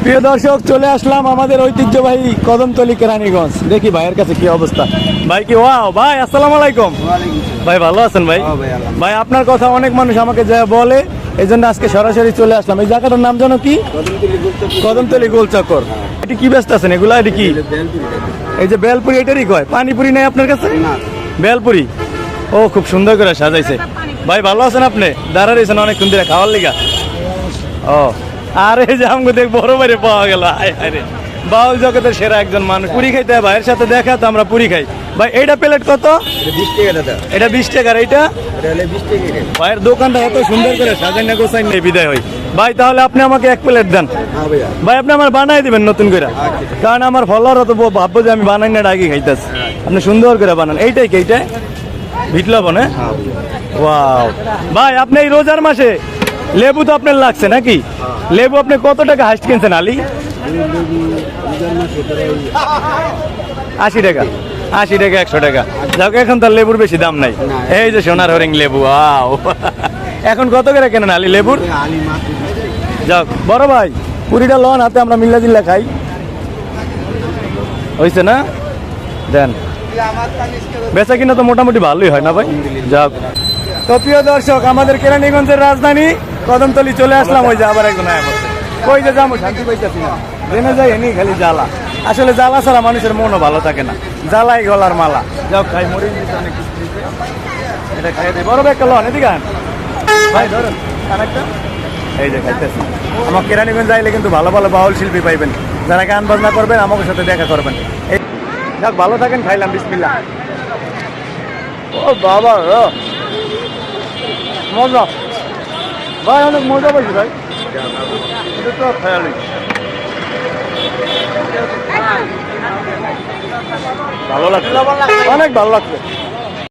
প্রিয় দর্শক, চলে আসলাম আমাদের ঐতিহ্যবাহী কদমতলী কেরানীগঞ্জ। দেখি ভাইয়ের কাছে কি অবস্থা। ভাই কি ওয়াও ভাই, আসসালামু আলাইকুম। ভাই ভালো আছেন ভাই? ভাই আপনার কথা অনেক মানুষ আমাকে যা বলে, এই জন্য আজকে সরাসরি চলে আসলাম। এই জায়গাটার নাম জানো কি? কদমতলী গোলচক্কর। এটি কি ব্যস্ত আছেন এগুলা? এটি কি? এই যে বেলপুরি, এটারই কয়? পানিপুরি নাই আপনার কাছে? বেলপুরি। ও খুব সুন্দর করে সাজাইছে। ভাই ভালো আছেন আপনি? দাঁড়া রয়েছেন অনেকক্ষণ ধরে খাওয়ার লিগা। ও আরে যে আমাকে দেখ বড় বাইরে পাওয়া গেল। আরে বাউল জগতের সেরা একজন মানুষ। পুরি খাইতে হয় ভাইয়ের সাথে দেখা, তো আমরা পুরি খাই। ভাই এইটা প্লেট কত? 20 টাকা দাদা। এটা 20 টাকার। এইটা এটা হলে 20 টাকা রে। ভাইয়ের দোকানটা এত সুন্দর করে সাজাই না গোছাই নেই বিদায় হয়। ভাই তাহলে আপনি আমাকে এক প্লেট দেন। হ্যাঁ ভাইয়া। ভাই আপনি আমার বানাই দিবেন নতুন করে, কারণ আমার ফলোয়ার তো ভাববো যে আমি বানাই না আগে খাইতেছি। আপনি সুন্দর করে বানান। এইটাই কি? এইটাই বিট লবণ? হ্যাঁ ওয়াও। ভাই আপনি এই রোজার মাসে লেবু তো আপনার লাগছে নাকি? লেবু আপনি কত টাকা হাইস্ট কিনছেন আলী? 80 টাকা। 80 টাকা, 100 টাকা। যাক এখন তার লেবুর বেশি দাম নাই। এই যে সোনার হরিং লেবু, ওয়াও। এখন কত করে কেনেন আলী লেবুর? যাক বড় ভাই, পুরিটা লন হাতে, আমরা মিল্লা জিল্লা খাই। হয়েছে না? দেন। বেচা কিনা তো মোটামুটি ভালোই হয় না ভাই? যাক। তো প্রিয় দর্শক, আমাদের কেরানীগঞ্জের রাজধানী কদমতলী চলে আসলাম। ওই যে আবার একজন আয়া বসে। কই যে যাবো, শান্তি পাইতেছি না। জেনে যাই এনি খালি জ্বালা। আসলে জ্বালা ছাড়া মানুষের মনও ভালো থাকে না। জ্বালাই গলার মালা। যাও খাই, মরিচ দিতে অনেক কিছু দিতে। এটা খাই দিই। বড় একটা লন, এদিকে আন ভাই, ধরুন কানেকটা। এই যে খাইতেছি। আমার কেরানীগঞ্জ যাইলে কিন্তু ভালো ভালো বাউল শিল্পী পাইবেন, যারা গান বাজনা করবেন, আমাদের সাথে দেখা করবেন। এই যাক, ভালো থাকেন। খাইলাম, বিসমিল্লাহ। ও বাবা মজা ভাই, অনেক মজা পাইছি ভাই। এটা তো খেয়ালি, ভালো লাগছে, অনেক ভালো লাগছে।